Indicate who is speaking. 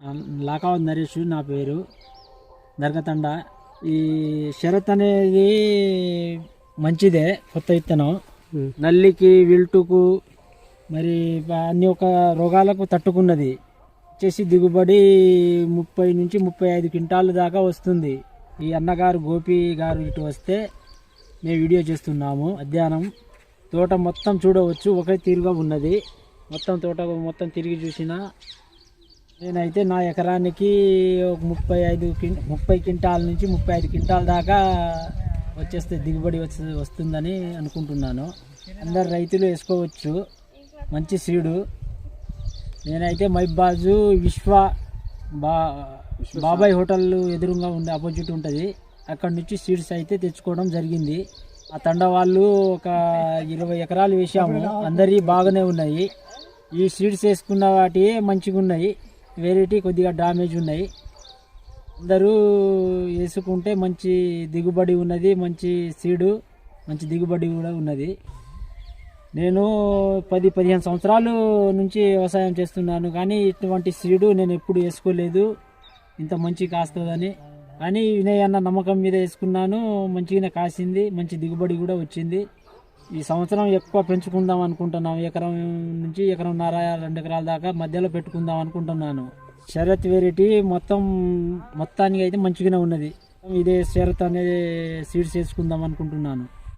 Speaker 1: లాకావత్ నరేష్ నా పేరు, దర్గతండ. ఈ శరత్ అనేది మంచిదే, కొత్త విత్తనం. నల్లికి, విల్టుకు, మరి అన్ని ఒక రోగాలకు తట్టుకున్నది. వచ్చేసి దిగుబడి 30 నుంచి 35 క్వింటాల దాకా వస్తుంది. ఈ అన్నగారు గోపి గారు ఇటు వస్తే మేము వీడియో చేస్తున్నాము. మధ్యాహ్నం తోట మొత్తం చూడవచ్చు, ఒకే తీరుగా ఉన్నది. తోట మొత్తం తిరిగి చూసినా నేనైతే నా ఎకరానికి 30 క్వింటాల నుంచి 35 క్వింటాల దాకా వచ్చేస్తే దిగుబడి వస్తుందని అనుకుంటున్నాను. అందరు రైతులు వేసుకోవచ్చు, మంచి సీడు. నేనైతే మైబాజు బాబాయ్ హోటల్ ఎదురుగా ఉండే ఆపోజిట్ ఉంటుంది, అక్కడ నుంచి సీడ్స్ అయితే తెచ్చుకోవడం జరిగింది. ఆ తండ వాళ్ళు ఒక 20 ఎకరాలు వేసాము, అందరి బాగానే ఉన్నాయి. ఈ సీడ్స్ వేసుకున్న వాటి మంచిగా ఉన్నాయి, వెరైటీ కొద్దిగా డ్యామేజ్ ఉన్నాయి. అందరూ వేసుకుంటే మంచి దిగుబడి ఉన్నది, మంచి సీడు, మంచి దిగుబడి కూడా ఉన్నది. నేను 10-15 సంవత్సరాలు నుంచి వ్యవసాయం చేస్తున్నాను, కానీ ఇటువంటి సీడు నేను ఎప్పుడు వేసుకోలేదు ఇంత మంచి కాస్తుందని. కానీ వినయ్ అన్న నమ్మకం మీద వేసుకున్నాను, మంచిగానే కాసింది, మంచి దిగుబడి కూడా వచ్చింది. ఈ సంవత్సరం ఎక్కువ పెంచుకుందాం అనుకుంటున్నాను, ఎకరం నుంచి 1.5 2 ఎకరాల దాకా మధ్యలో పెట్టుకుందాం అనుకుంటున్నాను. శరత్ వెరైటీ మొత్తానికి అయితే మంచిగానే ఉన్నది. ఇదే శరత్ అనే సీడ్స్ వేసుకుందాం అనుకుంటున్నాను.